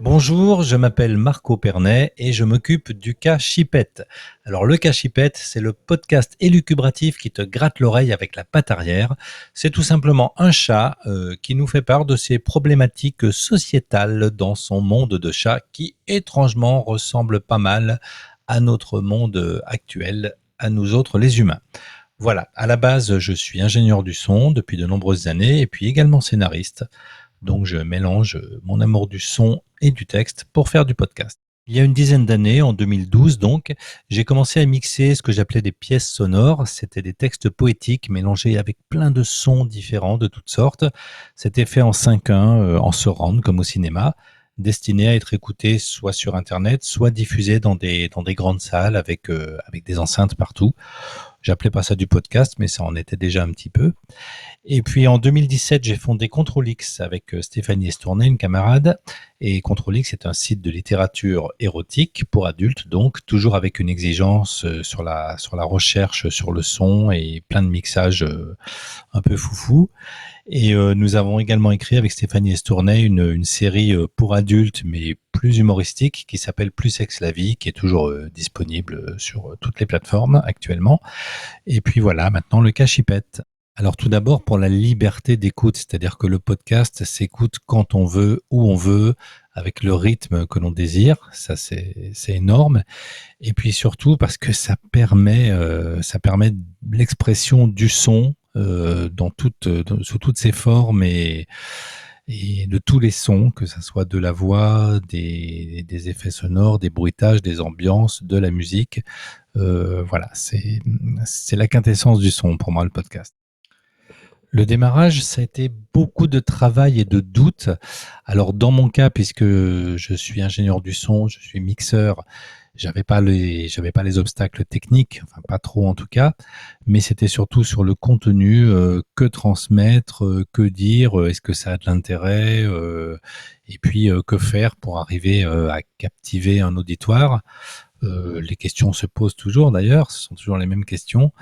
Bonjour, je m'appelle Marco Pernet et je m'occupe du cas Chipette. Alors le cas Chipette, c'est le podcast élucubratif qui te gratte l'oreille avec la patte arrière. C'est tout simplement un chat qui nous fait part de ses problématiques sociétales dans son monde de chat qui étrangement ressemble pas mal à notre monde actuel, à nous autres les humains. Voilà, à la base, je suis ingénieur du son depuis de nombreuses années et puis également scénariste. Donc je mélange mon amour du son et du texte pour faire du podcast. Il y a une dizaine d'années, en 2012 donc, j'ai commencé à mixer ce que j'appelais des pièces sonores. C'était des textes poétiques mélangés avec plein de sons différents de toutes sortes. C'était fait en 5/1, en surround comme au cinéma, destiné à être écouté soit sur Internet, soit diffusé dans des grandes salles avec des enceintes partout. J'appelais pas ça du podcast, mais ça en était déjà un petit peu. Et puis en 2017, j'ai fondé Control X avec Stéphanie Estournet, une camarade. Et Control X est un site de littérature érotique pour adultes, donc toujours avec une exigence sur la recherche, sur le son et plein de mixages un peu foufou. Et nous avons également écrit avec Stéphanie Estournet une série pour adultes, mais plus humoristique, qui s'appelle Plus sexe la vie, qui est toujours disponible sur toutes les plateformes actuellement. Et puis voilà, maintenant le cas Chipette. Alors tout d'abord pour la liberté d'écoute, c'est-à-dire que le podcast s'écoute quand on veut, où on veut, avec le rythme que l'on désire. Ça c'est énorme. Et puis surtout parce que ça permet l'expression du son sous toutes ses formes et de tous les sons, que ça soit de la voix, des effets sonores, des bruitages, des ambiances, de la musique. Voilà, c'est la quintessence du son pour moi, le podcast. Le démarrage, ça a été beaucoup de travail et de doutes. Alors dans mon cas, puisque je suis ingénieur du son, je suis mixeur, j'avais pas les obstacles techniques, enfin pas trop en tout cas, mais c'était surtout sur le contenu, que transmettre, que dire, est-ce que ça a de l'intérêt, et puis que faire pour arriver à captiver un auditoire. Les questions se posent toujours d'ailleurs, ce sont toujours les mêmes questions.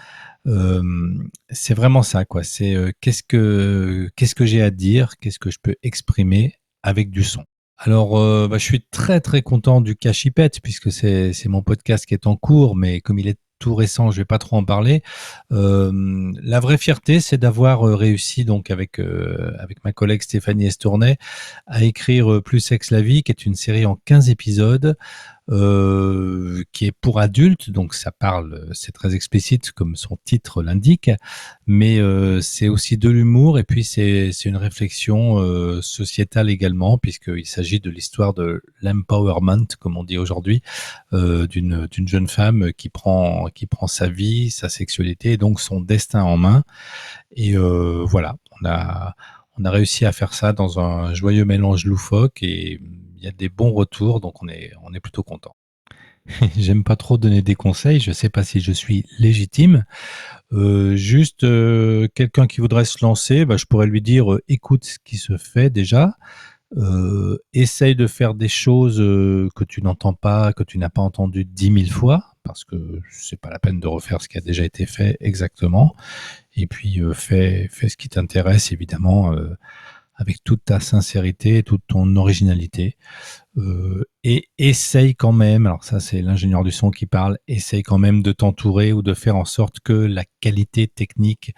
C'est vraiment ça, quoi. C'est qu'est-ce que j'ai à dire, qu'est-ce que je peux exprimer avec du son. Alors, je suis très très content du Cachipette puisque c'est mon podcast qui est en cours, mais comme il est tout récent, je vais pas trop en parler. La vraie fierté, c'est d'avoir réussi donc avec ma collègue Stéphanie Estournet à écrire Plus sexe la vie, qui est une série en 15 épisodes qui est pour adultes, donc ça parle, c'est très explicite comme son titre l'indique, mais c'est aussi de l'humour et puis c'est une réflexion sociétale également, puisqu'il s'agit de l'histoire de l'empowerment, comme on dit aujourd'hui, d'une jeune femme qui prend sa vie, sa sexualité et donc son destin en main. Et voilà, on a réussi à faire ça dans un joyeux mélange loufoque et il y a des bons retours, donc on est plutôt content. J'aime pas trop donner des conseils, je sais pas si je suis légitime. Juste, quelqu'un qui voudrait se lancer, je pourrais lui dire, écoute ce qui se fait déjà, essaye de faire des choses que tu n'entends pas, que tu n'as pas entendu 10 000 fois, parce que c'est pas la peine de refaire ce qui a déjà été fait exactement. Et puis fais ce qui t'intéresse évidemment, avec toute ta sincérité, toute ton originalité. Et essaye quand même, alors ça c'est l'ingénieur du son qui parle, essaye quand même de t'entourer ou de faire en sorte que la qualité technique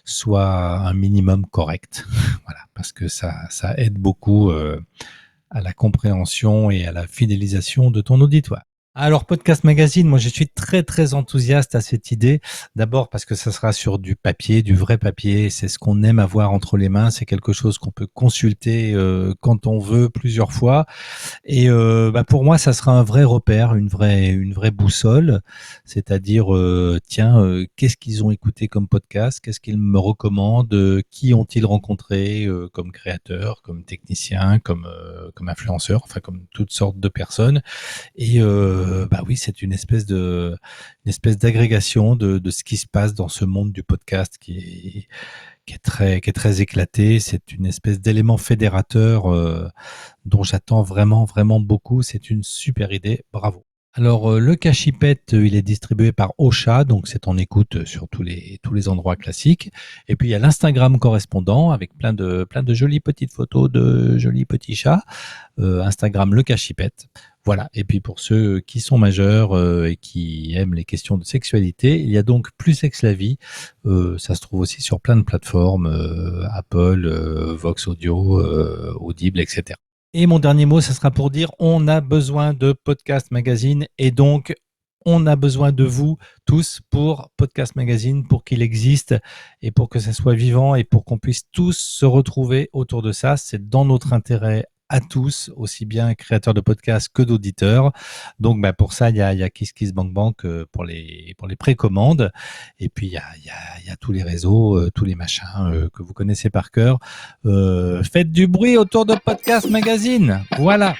soit un minimum correcte. Voilà, parce que ça aide beaucoup à la compréhension et à la fidélisation de ton auditoire. Alors, Podcast Magazine, moi je suis très très enthousiaste à cette idée. D'abord parce que ça sera sur du papier, du vrai papier. C'est ce qu'on aime avoir entre les mains. C'est quelque chose qu'on peut consulter quand on veut, plusieurs fois. Et pour moi, ça sera un vrai repère, une vraie boussole. C'est-à-dire, tiens, qu'est-ce qu'ils ont écouté comme podcast? Qu'est-ce qu'ils me recommandent? Qui ont-ils rencontré comme créateurs, comme techniciens, comme influenceurs, enfin comme toutes sortes de personnes. Et oui, c'est une espèce d'agrégation de ce qui se passe dans ce monde du podcast qui est très éclaté. C'est une espèce d'élément fédérateur dont j'attends vraiment, vraiment beaucoup. C'est une super idée. Bravo. Alors, le Cachipette, il est distribué par Ocha, donc c'est en écoute sur tous les endroits classiques. Et puis il y a l'Instagram correspondant avec plein de jolies petites photos de jolis petits chats. Instagram le Cachipette. Voilà. Et puis pour ceux qui sont majeurs et qui aiment les questions de sexualité, il y a donc Plus Sexe la vie. Ça se trouve aussi sur plein de plateformes, Apple, Vox Audio, Audible, etc. Et mon dernier mot, ça sera pour dire on a besoin de Podcast Magazine et donc on a besoin de vous tous pour Podcast Magazine, pour qu'il existe et pour que ça soit vivant et pour qu'on puisse tous se retrouver autour de ça. C'est dans notre intérêt à tous, aussi bien créateurs de podcasts que d'auditeurs. Donc pour ça, il y a Kiss Kiss Bank Bank pour les précommandes. Et puis il y a tous les réseaux, tous les machins que vous connaissez par cœur. Faites du bruit autour de Podcast Magazine. Voilà.